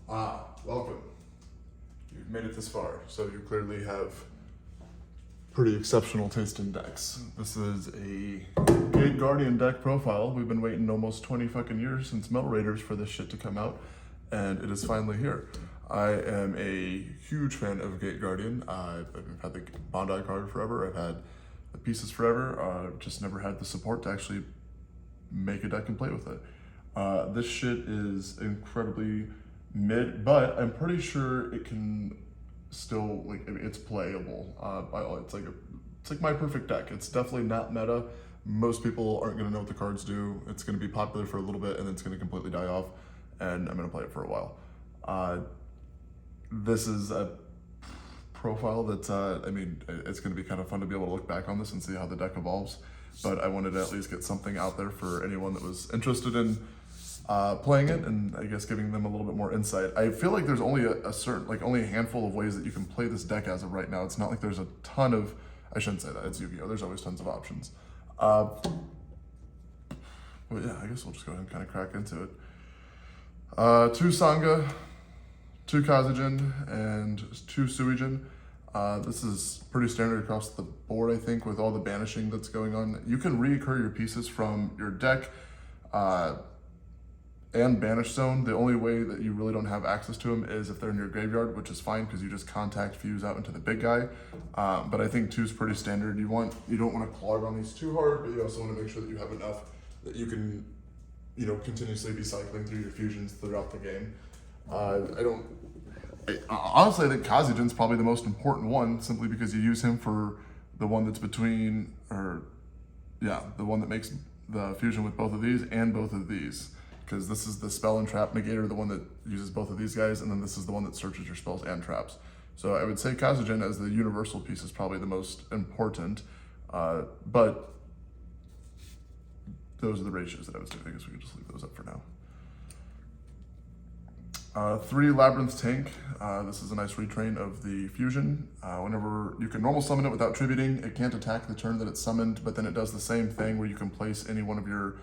Welcome. You've made it this far, so you clearly have pretty exceptional taste in decks. This is a Gate Guardian deck profile. We've been waiting almost 20 fucking years since Metal Raiders for this shit to come out, and it is finally here. I am a huge fan of Gate Guardian. I've had the Bondi card forever. I've had the pieces forever. Just never had the support to actually make a deck and play with it. This shit is incredibly mid, but I'm pretty sure it can still, it's playable. It's like my perfect deck. It's definitely not meta. Most people aren't gonna know what the cards do. It's gonna be popular for a little bit and then it's gonna completely die off, and I'm gonna play it for a while. This is a profile that's, it's gonna be kind of fun to be able to look back on this and see how the deck evolves, but I wanted to at least get something out there for anyone that was interested in playing it, and I guess giving them a little bit more insight. I feel like there's only only a handful of ways that you can play this deck as of right now. It's not like there's a ton of, I shouldn't say that, it's Yu-Gi-Oh! There's always tons of options. But yeah, I guess we'll just go ahead and kind of crack into it. 2 Sanga, 2 Kazejin, and 2 Suijin. This is pretty standard across the board, I think, with all the banishing that's going on. You can reoccur your pieces from your deck, and banish zone. The only way that you really don't have access to them is if they're in your graveyard, which is fine because you just contact fuse out into the big guy. But I think 2 is pretty standard. You don't want to clog on these too hard, but you also want to make sure that you have enough that you can, continuously be cycling through your fusions throughout the game. Honestly, I think Kazejin's probably the most important one, simply because you use him for the one that's between, the one that makes the fusion with both of these and both of these. Because this is the spell and trap negator, the one that uses both of these guys, and then this is the one that searches your spells and traps. So I would say Kazejin as the universal piece is probably the most important, but those are the ratios that I would say. I guess we could just leave those up for now. 3 Labyrinth Tank. This is a nice retrain of the fusion. Whenever you can normal summon it without tributing, it can't attack the turn that it's summoned, but then it does the same thing where you can place any one of your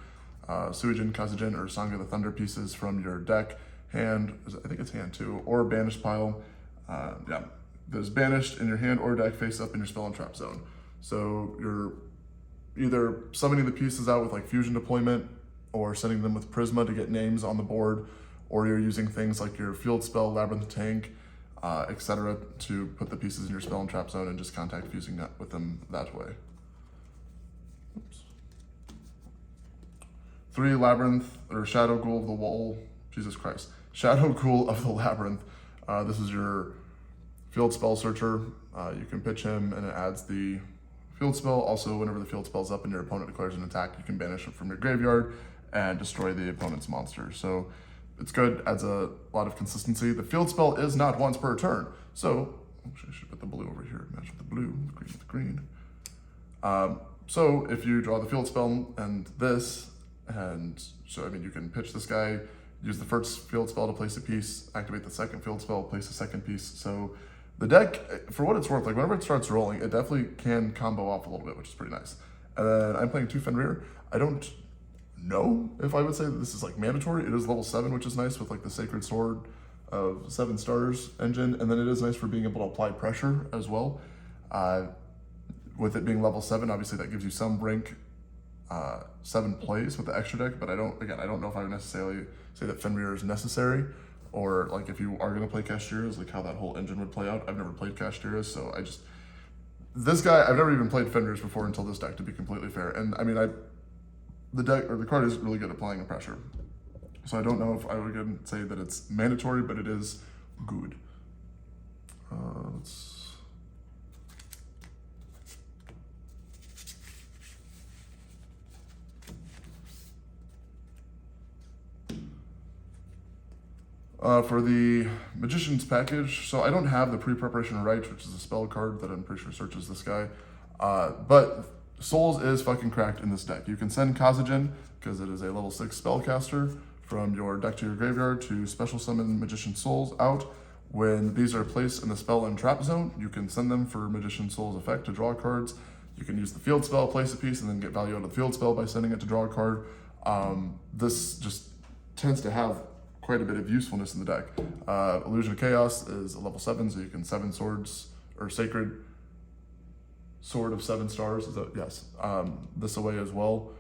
Suijin, Kazejin, or Sanga the Thunder pieces from your deck, hand, I think it's hand too, or banished pile. There's banished in your hand or deck face up in your spell and trap zone. So you're either summoning the pieces out with fusion deployment, or sending them with Prisma to get names on the board, or you're using things like your field spell, Labyrinth Tank, etc. to put the pieces in your spell and trap zone and just contact fusing with them that way. Oops. 3 Labyrinth, or Shadow Ghoul of the Wall, Jesus Christ. Shadow Ghoul of the Labyrinth. This is your field spell searcher. You can pitch him and it adds the field spell. Also, whenever the field spell's up and your opponent declares an attack, you can banish it from your graveyard and destroy the opponent's monster. So it's good, adds a lot of consistency. The field spell is not once per turn. So, I should put the blue over here, match with the blue, green with the green. So if you draw the field spell and this, and so, you can pitch this guy, use the first field spell to place a piece, activate the second field spell, place a second piece. So the deck, for what it's worth, whenever it starts rolling, it definitely can combo off a little bit, which is pretty nice. And then I'm playing 2 Fenrir. I don't know if I would say that this is mandatory. It is level 7, which is nice with the Sacred Sword of 7 stars engine. And then it is nice for being able to apply pressure as well. With it being level 7, obviously that gives you some rank 7 plays with the extra deck, but I don't know if I would necessarily say that Fenrir is necessary, or if you are going to play Kashtiras, how that whole engine would play out. I've never played Kashtiras, so this guy, I've never even played Fenrirs before until this deck, to be completely fair. And the card is really good at applying pressure. So I don't know if I would say that it's mandatory, but it is good. For the Magician's package, so I don't have the Pre-Preparation Rites, which is a spell card that I'm pretty sure searches this guy, but Souls is fucking cracked in this deck. You can send Kazejin, because it is a level 6 spellcaster, from your deck to your graveyard to special summon Magician Souls out. When these are placed in the spell and trap zone, you can send them for Magician Souls effect to draw cards. You can use the field spell, place a piece, and then get value out of the field spell by sending it to draw a card. This just tends to have quite a bit of usefulness in the deck. Illusion of Chaos is a level 7, so you can 7 swords, or Sacred Sword of 7 stars, is that, yes, this away as well.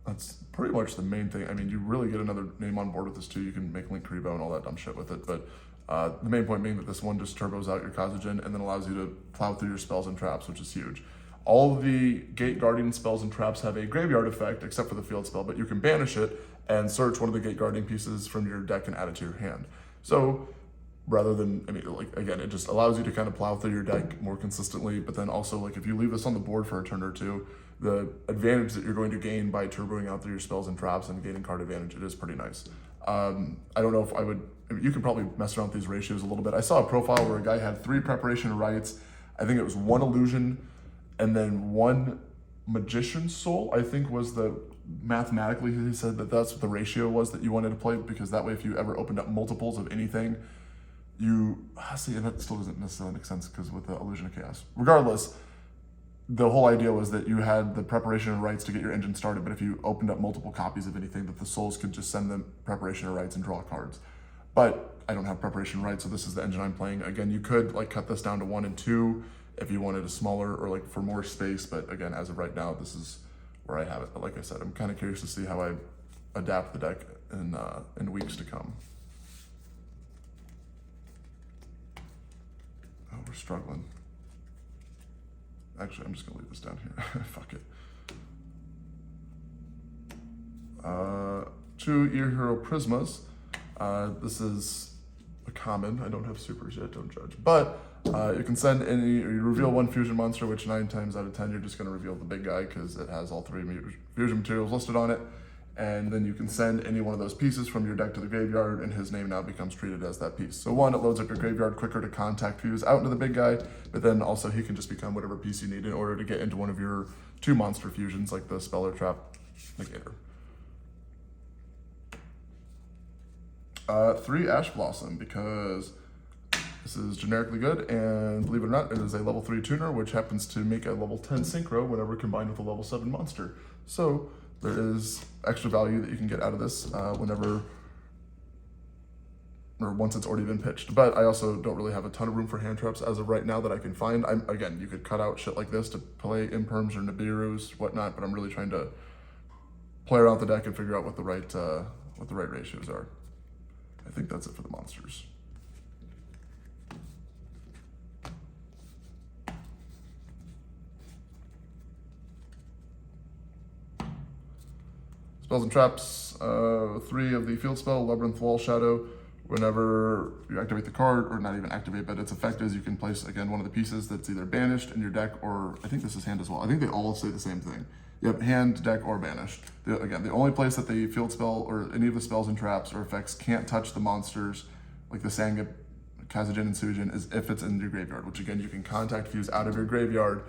That's pretty much the main thing. I mean, you really get another name on board with this too. You can make Link Rebo and all that dumb shit with it, but the main point being that this one just turbos out your Kazejin and then allows you to plow through your spells and traps, which is huge. All of the Gate Guardian spells and traps have a graveyard effect, except for the field spell, but you can banish it and search one of the Gate Guardian pieces from your deck and add it to your hand. So rather than, I mean, like, again, it just allows you to kind of plow through your deck more consistently, but then also, like, if you leave this on the board for a turn or two, the advantage that you're going to gain by turboing out through your spells and traps and gaining card advantage, it is pretty nice. I don't know if I would, I mean, you can probably mess around with these ratios a little bit. I saw a profile where a guy had 3 Preparation Rites, I think it was 1 Illusion, and then 1 Magician's Soul, I think was the, mathematically, he said that that's what the ratio was that you wanted to play, because that way if you ever opened up multiples of anything, you, see, that still doesn't necessarily make sense because with the Illusion of Chaos. Regardless, the whole idea was that you had the Preparation and Rites to get your engine started, but if you opened up multiple copies of anything, that the souls could just send them Preparation and Rites and draw cards. But I don't have Preparation Rites, so this is the engine I'm playing. Again, you could like cut this down to 1 and 2 if you wanted a smaller or like for more space, but again, as of right now, this is where I have it. But like I said, I'm kind of curious to see how I adapt the deck in weeks to come. Oh, we're struggling. Actually, I'm just gonna leave this down here. Fuck it. 2 Ear Hero Prismas. This is a common. I don't have supers yet, don't judge. But you can send any, or you reveal 1 fusion monster, which 9 times out of 10 you're just gonna reveal the big guy because it has all 3 fusion materials listed on it. And then you can send any one of those pieces from your deck to the graveyard, and his name now becomes treated as that piece. So 1, it loads up your graveyard quicker to contact fuse out into the big guy, but then also he can just become whatever piece you need in order to get into one of your 2 monster fusions, like the Spell or Trap Negator. 3 Ash Blossom, because this is generically good, and believe it or not, it is a level 3 tuner, which happens to make a level 10 synchro whenever combined with a level 7 monster. So there is extra value that you can get out of this whenever, or once it's already been pitched. But I also don't really have a ton of room for hand traps as of right now that I can find. Again, you could cut out shit like this to play Imperms or Nibirus, whatnot, but I'm really trying to play around the deck and figure out what the right ratios are. I think that's it for the monsters. Spells and traps, 3 of the field spell, Labyrinth Wall Shadow. Whenever you activate the card, or not even activate, but its effect is you can place, again, one of the pieces that's either banished in your deck, or I think this is hand as well. I think they all say the same thing. Yep, hand, deck, or banished. Again, the only place that the field spell or any of the spells and traps or effects can't touch the monsters, like the Sanga, Kazejin, and Suijin, is if it's in your graveyard, which again, you can contact fuse out of your graveyard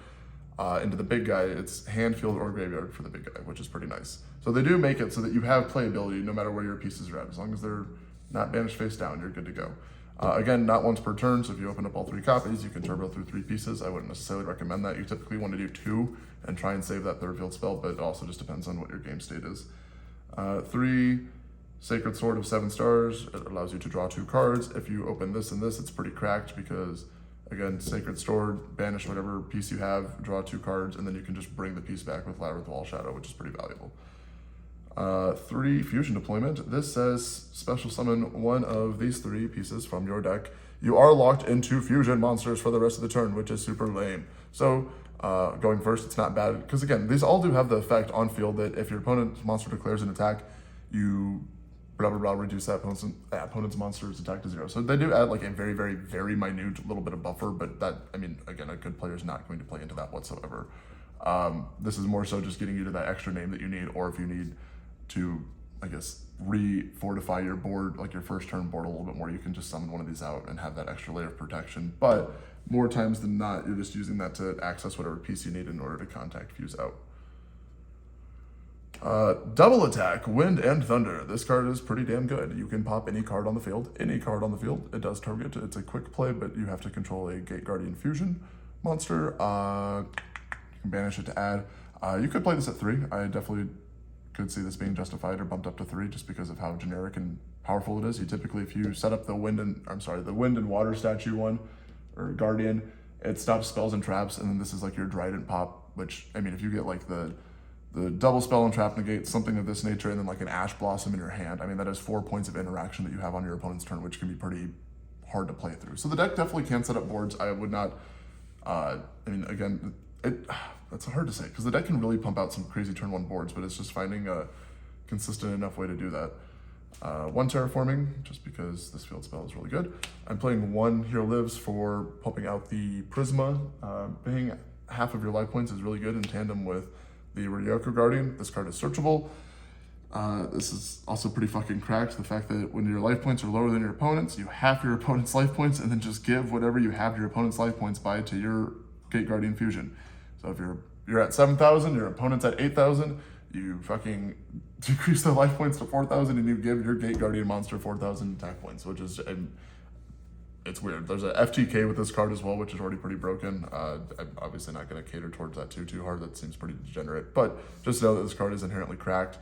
into the big guy. It's hand, field, or graveyard for the big guy, which is pretty nice. So they do make it so that you have playability no matter where your pieces are at. As long as they're not banished face down, you're good to go. Again, not once per turn, so if you open up all 3 copies, you can turbo through 3 pieces. I wouldn't necessarily recommend that. You typically want to do 2 and try and save that 3rd field spell, but it also just depends on what your game state is. 3 Sacred Sword of 7 stars. It allows you to draw 2 cards. If you open this and this, it's pretty cracked because, again, Sacred Sword, banish whatever piece you have, draw 2 cards, and then you can just bring the piece back with Labyrinth Wall Shadow, which is pretty valuable. 3 fusion deployment. This says special summon 1 of these 3 pieces from your deck. You are locked into fusion monsters for the rest of the turn, which is super lame. So going first, it's not bad, because again, these all do have the effect on field that if your opponent's monster declares an attack, you blah blah blah reduce that opponent's monster's attack to 0. So they do add like a very, very, very minute little bit of buffer, but that, I mean, again, a good player is not going to play into that whatsoever. This is more so just getting you to that extra name that you need, or if you need to, I guess, re-fortify your board, like your first turn board a little bit more, you can just summon one of these out and have that extra layer of protection. But more times than not, you're just using that to access whatever piece you need in order to contact fuse out. Double attack, Wind and Thunder. This card is pretty damn good. You can pop any card on the field. Any card on the field. It does target. It's a quick play, but you have to control a Gate Guardian fusion monster. You can banish it to add. You could play this at 3. I definitely could see this being justified or bumped up to 3 just because of how generic and powerful it is. You typically, if you set up the wind and water statue one, or guardian, it stops spells and traps, and then this is like your Trident pop, which, I mean, if you get like the double spell and trap negate, something of this nature, and then like an Ash Blossom in your hand, I mean, that is 4 points of interaction that you have on your opponent's turn, which can be pretty hard to play through. So the deck definitely can set up boards. I would not, I mean, again, that's hard to say, because the deck can really pump out some crazy turn 1 boards, but it's just finding a consistent enough way to do that. 1 terraforming, just because this field spell is really good. I'm playing 1 Hero Lives for pumping out the Prisma. Paying half of your life points is really good in tandem with the Ryoko Guardian. This card is searchable. This is also pretty fucking cracked. The fact that when your life points are lower than your opponent's, you half your opponent's life points and then just give whatever you have your opponent's life points by to your Gate Guardian Fusion. So if you're at 7,000, your opponent's at 8,000, you fucking decrease their life points to 4,000 and you give your Gate Guardian monster 4,000 attack points, which is, it's weird. There's a FTK with this card as well, which is already pretty broken. I'm obviously not going to cater towards that too hard. That seems pretty degenerate, but just know that this card is inherently cracked.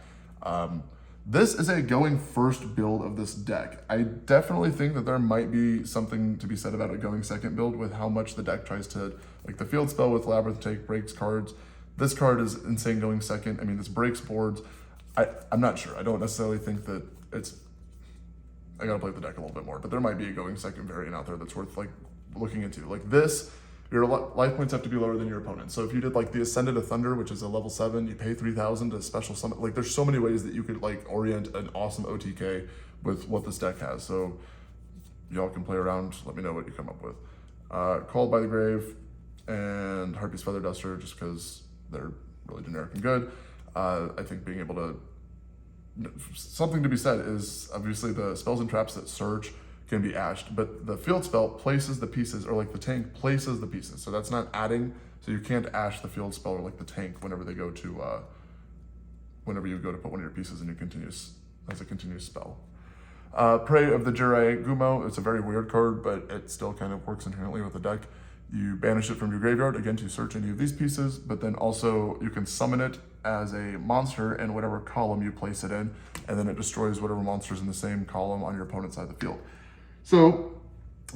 This is a going first build of this deck. I definitely think that there might be something to be said about a going second build with how much the deck tries to, like the field spell with Labyrinth Take breaks cards. This card is insane going second. I mean, this breaks boards. I'm not sure. I don't necessarily think that it's, I gotta play the deck a little bit more, but there might be a going second variant out there that's worth like looking into. Like this, your life points have to be lower than your opponent. So if you did like the Ascended of Thunder, which is a level 7, you pay 3,000 to special summon. Like there's so many ways that you could like orient an awesome OTK with what this deck has. So y'all can play around. Let me know what you come up with. Called by the Grave and Harpy's Feather Duster, just because they're really generic and good. I think being able to, something to be said is obviously the spells and traps that surge can be ashed, but the field spell places the pieces, or like the tank places the pieces. So that's not adding, so you can't ash the field spell or like the tank whenever they go to, whenever you go to put one of your pieces in your continuous, as a continuous spell. Prey of the Jirai Gumo, it's a very weird card, but it still kind of works inherently with the deck. You banish it from your graveyard, again, to search any of these pieces, but then also you can summon it as a monster in whatever column you place it in, and then it destroys whatever monster's in the same column on your opponent's side of the field. So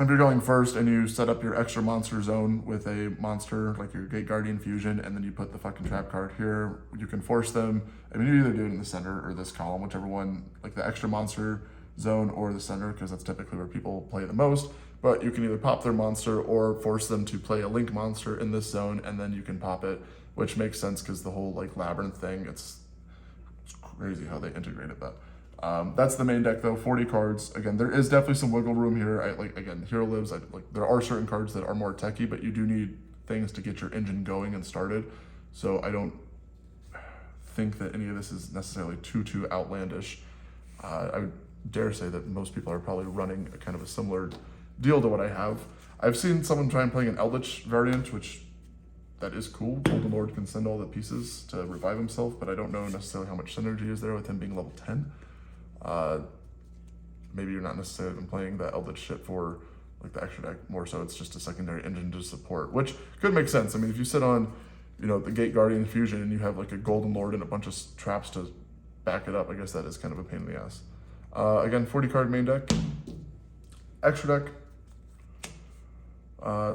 if you're going first and you set up your extra monster zone with a monster, like your Gate Guardian Fusion, and then you put the fucking trap card here, you can force them. I mean, you either do it in the center or this column, whichever one, like the extra monster zone or the center, because that's typically where people play the most. But you can either pop their monster or force them to play a link monster in this zone, and then you can pop it, which makes sense because the whole like labyrinth thing, it's crazy how they integrated that. That's the main deck though, 40 cards. Again, there is definitely some wiggle room here. Again, Hero Lives, there are certain cards that are more techy, but you do need things to get your engine going and started. So I don't think that any of this is necessarily too outlandish. I would dare say that most people are probably running a kind of a similar deal to what I have. I've seen someone try and play an Eldritch variant, which that is cool. Golden Lord can send all the pieces to revive himself, but I don't know necessarily how much synergy is there with him being level 10. Maybe you're not necessarily even playing the Eldritch shit for like the extra deck, more so it's just a secondary engine to support, which could make sense. I mean, if you sit on, you know, the Gate Guardian Fusion and you have like a Golden Lord and a bunch of traps to back it up, I guess that is kind of a pain in the ass. Again, 40 card main deck, extra deck.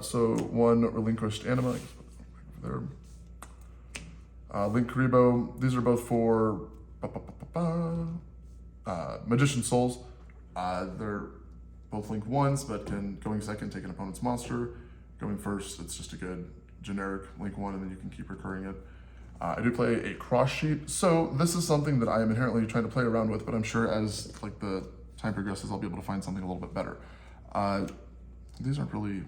So 1 Relinquished Anima, I guess there. Link Karibo, these are both for Magician Souls. They're both link 1s, but can going second take an opponent's monster. Going first, it's just a good generic link 1, and then you can keep recurring it. I do play a cross sheet, so this is something that I am inherently trying to play around with, but I'm sure as like the time progresses, I'll be able to find something a little bit better. These aren't really,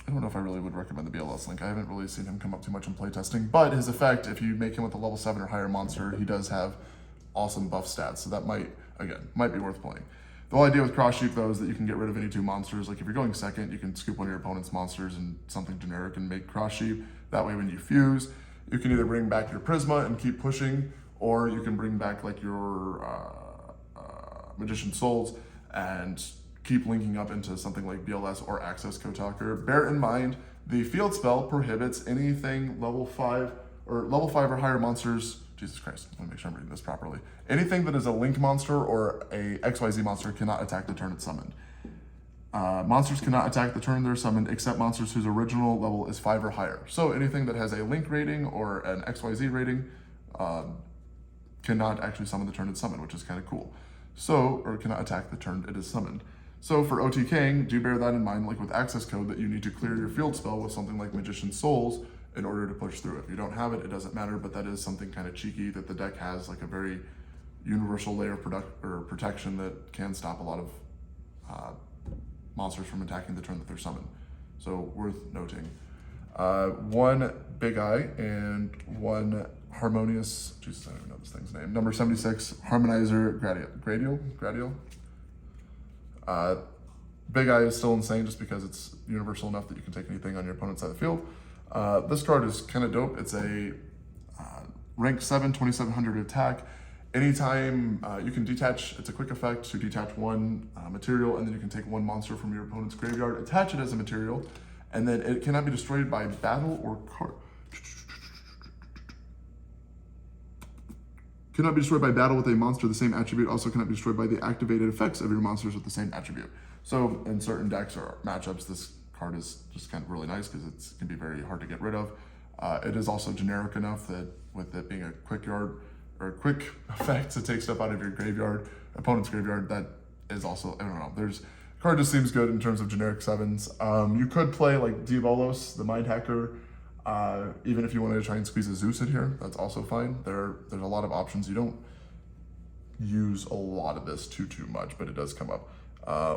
I don't know if I really would recommend the BLS link. I haven't really seen him come up too much in playtesting, but his effect, if you make him with a level 7 or higher monster, he does have awesome buff stats, so that might be worth playing. The whole idea with Cross Sheep though is that you can get rid of any 2 monsters. Like if you're going second, you can scoop one of your opponent's monsters and something generic and make Cross Sheep. That way when you fuse, you can either bring back your Prisma and keep pushing, or you can bring back like your Magician Souls and keep linking up into something like BLS or Access Kotaker. Bear in mind, the field spell prohibits anything level 5 or higher monsters Jesus Christ, let me make sure I'm reading this properly. Anything that is a link monster or a XYZ monster cannot attack the turn it's summoned. Monsters cannot attack the turn they're summoned except monsters whose original level is 5 or higher. So anything that has a link rating or an XYZ rating cannot actually summon the turn it's summoned, which is kind of cool. So, or cannot attack the turn it is summoned. So for OTKing, do bear that in mind, like with access code, that you need to clear your field spell with something like Magician's Souls in order to push through. If you don't have it, it doesn't matter, but that is something kind of cheeky that the deck has, like a very universal layer of protection that can stop a lot of monsters from attacking the turn that they're summoned. So worth noting. One Big Eye and one Harmonious, Jesus, I don't even know this thing's name. Number 76, Harmonizer Gradial. Big Eye is still insane just because it's universal enough that you can take anything on your opponent's side of the field. This card is kind of dope. It's a rank 7, 2700 attack. Anytime you can detach, it's a quick effect to detach one material, and then you can take one monster from your opponent's graveyard, attach it as a material, and then it cannot be destroyed by battle or card. Cannot be destroyed by battle with a monster of the same attribute. Also cannot be destroyed by the activated effects of your monsters with the same attribute. So in certain decks or matchups, this card is just kind of really nice because it can be very hard to get rid of. It is also generic enough that with it being a quick effect to take stuff out of your graveyard, opponent's graveyard, that is also, I don't know, card just seems good in terms of generic 7s. You could play like Diabolos, the Mind Hacker, even if you wanted to try and squeeze a Zeus in here, that's also fine. There's a lot of options. You don't use a lot of this too much, but it does come up.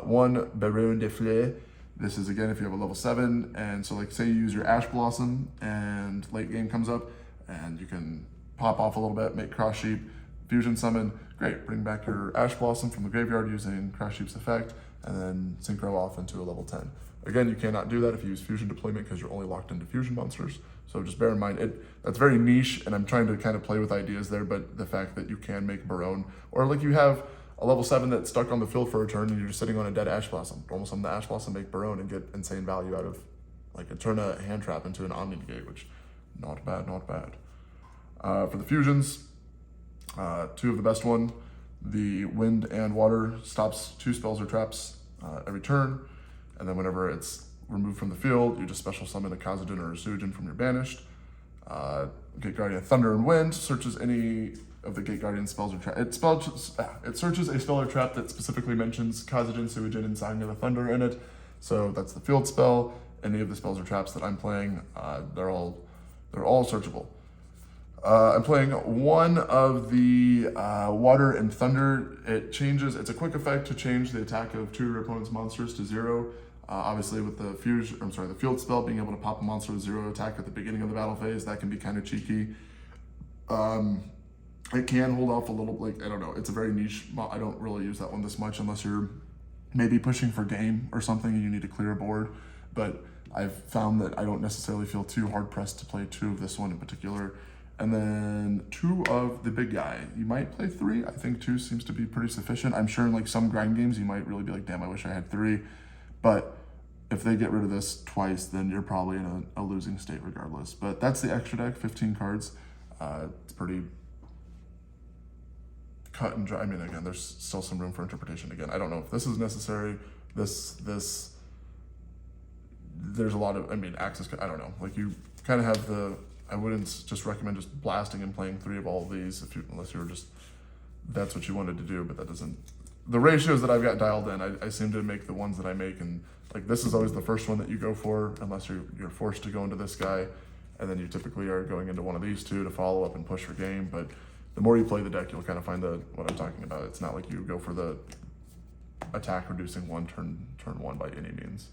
One Baron de Fleur. This is again if you have a level 7, and so like say you use your Ash Blossom and late game comes up, and you can pop off a little bit, make Cross Sheep, fusion summon, great, bring back your Ash Blossom from the graveyard using Cross Sheep's effect, and then synchro off into a level 10. Again, you cannot do that if you use fusion deployment because you're only locked into fusion monsters. So just bear in mind, that's very niche, and I'm trying to kind of play with ideas there, but the fact that you can make Barone, or like you have a level 7 that's stuck on the field for a turn and you're just sitting on a dead Ash Blossom. Almost summon the Ash Blossom, make Barone, and get insane value out of, like, turn a hand trap into an Omni Negate, which, not bad. For the fusions, 2 of the best one, the Wind and Water stops 2 spells or traps every turn. And then whenever it's removed from the field, you just special summon a Kazejin or a Suijin from your banished. Gate Guardian Thunder and Wind searches any of the Gate Guardian spells or traps. It searches a spell or trap that specifically mentions Kazejin, Suijin, and Sanga the Thunder in it. So that's the field spell. Any of the spells or traps that I'm playing, they're all searchable. I'm playing one of the Water and Thunder. It's a quick effect to change the attack of 2 of your opponent's monsters to 0. Obviously with the the field spell, being able to pop a monster with 0 attack at the beginning of the battle phase, that can be kind of cheeky. It can hold off a little, like, I don't know, it's a very niche, I don't really use that one this much unless you're maybe pushing for game or something and you need to clear a board. But I've found that I don't necessarily feel too hard pressed to play 2 of this one in particular. And then 2 of the Big Guy. You might play 3. I think 2 seems to be pretty sufficient. I'm sure in like some grind games, you might really be like, damn, I wish I had 3. But if they get rid of this twice, then you're probably in a losing state regardless. But that's the extra deck, 15 cards. It's pretty cut and dry. I mean, again, there's still some room for interpretation. Again, I don't know if this is necessary. There's a lot of, access, I don't know. Like you kind of have I wouldn't just recommend just blasting and playing 3 of all of these unless you were just, that's what you wanted to do, but that doesn't, the ratios that I've got dialed in, I seem to make the ones that I make, and like this is always the first one that you go for unless you're forced to go into this guy, and then you typically are going into one of these 2 to follow up and push for game. But the more you play the deck, you'll kind of find what I'm talking about. It's not like you go for the attack reducing one turn 1 by any means.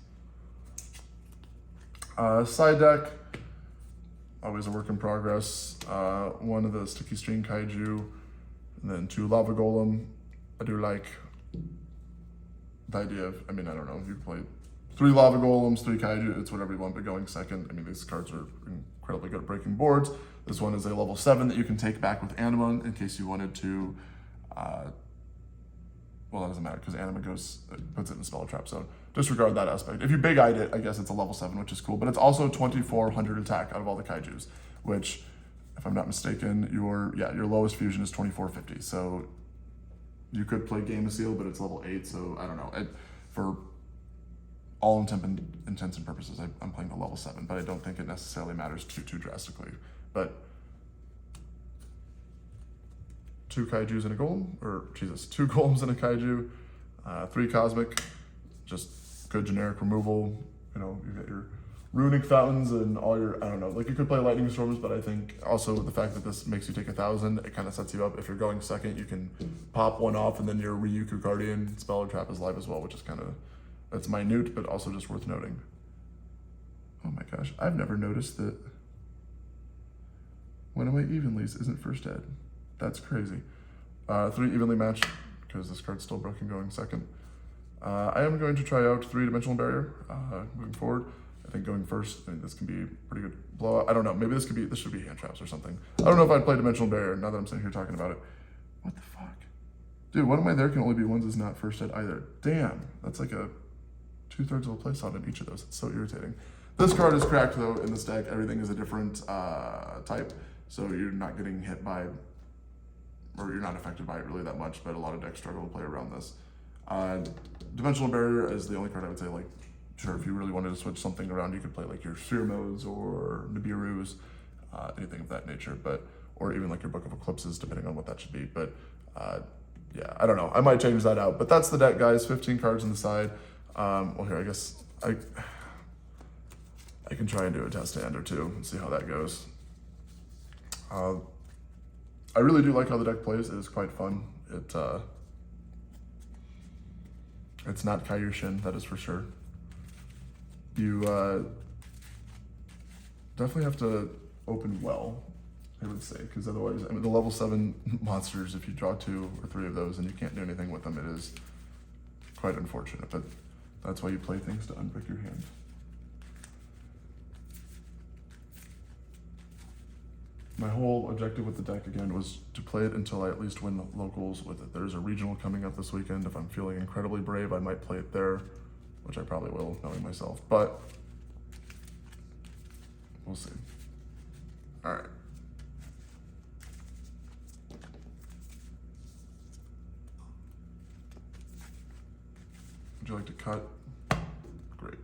Side deck, always a work in progress. One of the Sticky String Kaiju, and then 2 Lava Golem. I do like the idea of, I don't know, if you play 3 Lava Golems, 3 Kaiju, it's whatever you want, but going second, these cards are incredibly good at breaking boards. This one is a level 7 that you can take back with Anima in case you wanted to, well, that doesn't matter because Anima puts it in spell trap, so disregard that aspect. If you big-eyed it, I guess it's a level 7, which is cool, but it's also 2400 attack out of all the Kaijus, which if I'm not mistaken, your lowest fusion is 2450. So you could play Game of Seal, but it's level 8, so I don't know. For all intents and purposes, I'm playing the level 7, but I don't think it necessarily matters too drastically. But 2 kaijus and a golem, or Jesus, 2 golems and a kaiju, 3 cosmic, just good generic removal. You know, you get your runic fountains and all your, I don't know, like you could play lightning storms, but I think also the fact that this makes you take 1,000, it kind of sets you up. If you're going second, you can pop one off, and then your Ryuku Guardian spell or trap is live as well, which is kind of, that's minute, but also just worth noting. Oh my gosh, I've never noticed that one of my evenlies isn't first ed. That's crazy. 3 evenly matched, because this card's still broken going second. I am going to try out 3-dimensional barrier moving forward. I think going first, I mean, this can be a pretty good blowout. I don't know, maybe this should be hand traps or something. I don't know if I'd play dimensional barrier now that I'm sitting here talking about it. What the fuck? Dude, one of my there can only be ones is not first ed either. Damn, that's like a 2/3 of a play slot in each of those. It's so irritating. This card is cracked though in this deck. Everything is a different type, so you're not getting hit by, or you're not affected by it really that much, but a lot of decks struggle to play around this. Dimensional barrier is the only card I would say, like, sure, if you really wanted to switch something around, you could play like your Sphere Modes or Nibiru's, anything of that nature, but, or even like your Book of Eclipses, depending on what that should be. But yeah, I don't know. I might change that out, but that's the deck, guys. 15 cards on the side. Well, here, I guess I can try and do a test hand or two and see how that goes. I really do like how the deck plays. It is quite fun. It's not Kaiushin, that is for sure. You definitely have to open well, I would say, because otherwise, I mean, the level 7 monsters, if you draw 2 or 3 of those and you can't do anything with them, it is quite unfortunate, but that's why you play things to unbrick your hand. My whole objective with the deck, again, was to play it until I at least win the locals with it. There's a regional coming up this weekend. If I'm feeling incredibly brave, I might play it there, which I probably will, knowing myself, but we'll see. All right. Would you like to cut? Great.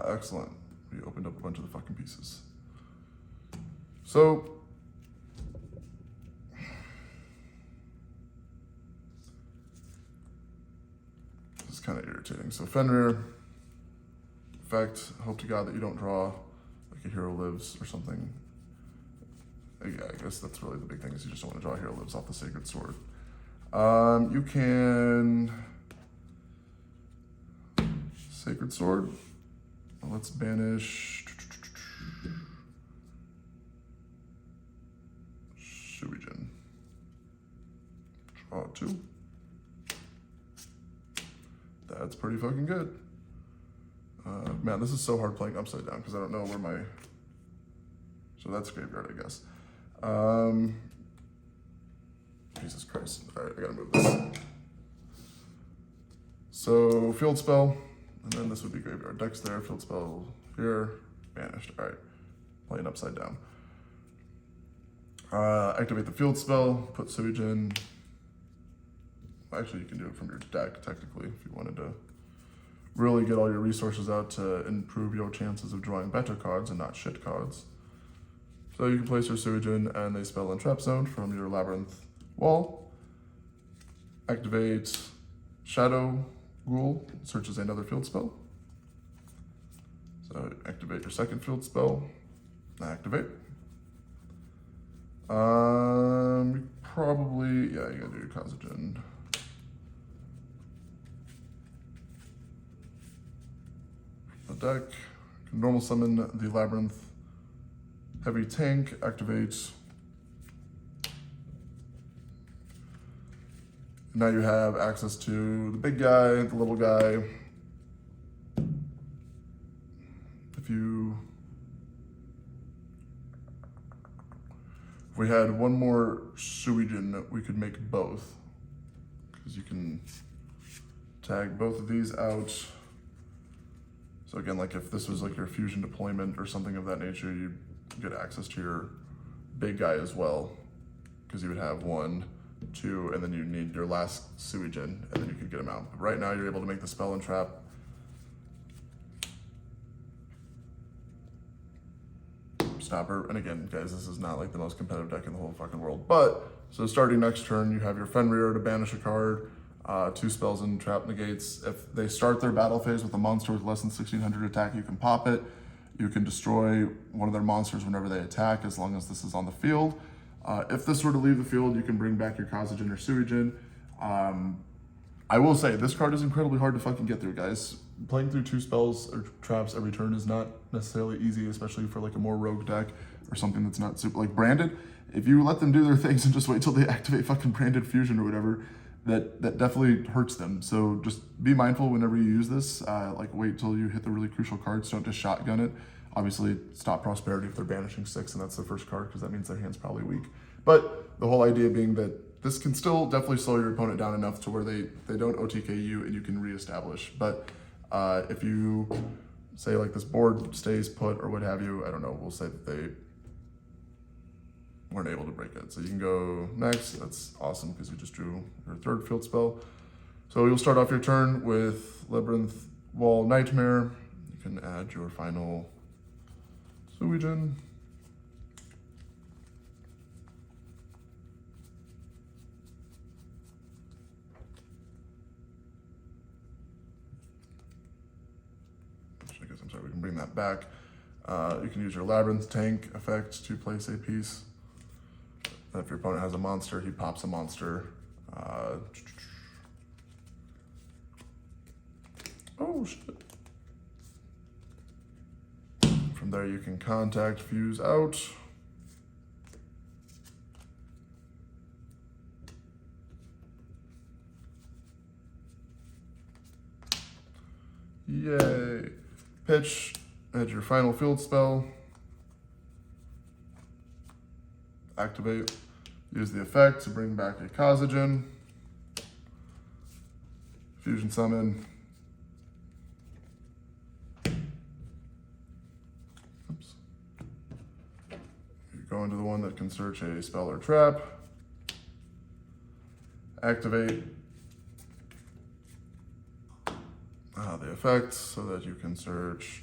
Excellent. We opened up a bunch of the fucking pieces. So, this is kind of irritating. So Fenrir, effect, hope to God that you don't draw like a Hero Lives or something. Yeah, I guess that's really the big thing, is you just don't want to draw Hero Lives off the Sacred Sword. You can Sacred Sword. Let's banish Suijin. Draw 2. That's pretty fucking good. Man, this is so hard playing upside down because I don't know where my... So that's graveyard, I guess. Jesus Christ. All right, I gotta move this. So field spell. And then this would be graveyard. Deck's there, field spell here, banished. All right, playing upside down. Activate the field spell, put Suijin. Actually, you can do it from your deck, technically, if you wanted to really get all your resources out to improve your chances of drawing better cards and not shit cards. So you can place your Suijin and a spell and trap zone from your Labyrinth wall. Activate Shadow Ghoul, searches another field spell. So activate your second field spell. Activate. Probably, yeah, you gotta do your Kazejin. The deck, normal summon the Labyrinth Heavy Tank, activate. Now you have access to the big guy, the little guy. If we had one more Suijin, we could make both. Because you can tag both of these out. So again, like if this was like your fusion deployment or something of that nature, you'd get access to your big guy as well, because you would have 1, 2, and then you need your last Suijin, and then you could get him out. But right now you're able to make the spell and trap. Stopper, and again, guys, this is not like the most competitive deck in the whole fucking world. But, so starting next turn, you have your Fenrir to banish a card, 2 spells and trap negates. If they start their battle phase with a monster with less than 1600 attack, you can pop it. You can destroy one of their monsters whenever they attack, as long as this is on the field. If this were to leave the field, you can bring back your Kazejin or Suijin. I will say, this card is incredibly hard to fucking get through, guys. Playing through 2 spells or traps every turn is not necessarily easy, especially for like a more rogue deck or something that's not super, like branded. If you let them do their things and just wait till they activate fucking branded fusion or whatever, that definitely hurts them. So just be mindful whenever you use this. Like wait till you hit the really crucial cards. Don't just shotgun it. Obviously, stop Prosperity if they're banishing 6 and that's the first card, because that means their hand's probably weak. But the whole idea being that this can still definitely slow your opponent down enough to where they don't OTK you and you can reestablish. But if you say like this board stays put or what have you, I don't know, we'll say that they weren't able to break it. So you can go next. That's awesome because you just drew your 3rd field spell. So you'll start off your turn with Labyrinth Wall Nightmare. You can add your final Suijin. I'm sorry, we can bring that back. You can use your Labyrinth Tank effect to place a piece. And if your opponent has a monster, he pops a monster. Oh shit. From there you can contact, fuse out. Yay. Pitch, add your final field spell. Activate, use the effect to bring back a Kazejin. Fusion summon. Oops. You go into the one that can search a spell or trap. Activate the effect so that you can search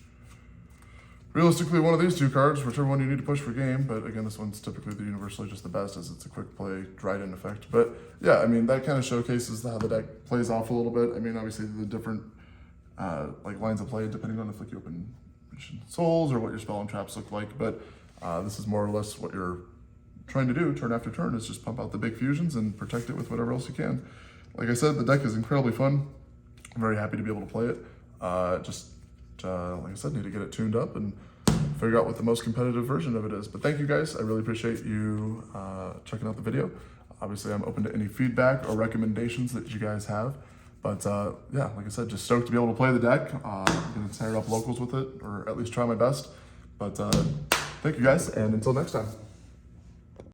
realistically one of these 2 cards, whichever one you need to push for game. But again, this one's typically the universally just the best, as it's a quick play, dried-in effect. But yeah, I mean, that kind of showcases how the deck plays off a little bit. I mean, obviously the different like lines of play, depending on if like you open souls or what your spell and traps look like. But this is more or less what you're trying to do turn after turn, is just pump out the big fusions and protect it with whatever else you can. Like I said, the deck is incredibly fun. I'm very happy to be able to play it. Like I said, need to get it tuned up and figure out what the most competitive version of it is. But thank you guys. I really appreciate you checking out the video. Obviously, I'm open to any feedback or recommendations that you guys have. But yeah, like I said, just stoked to be able to play the deck. I'm going to tear up locals with it, or at least try my best. But thank you guys, and until next time.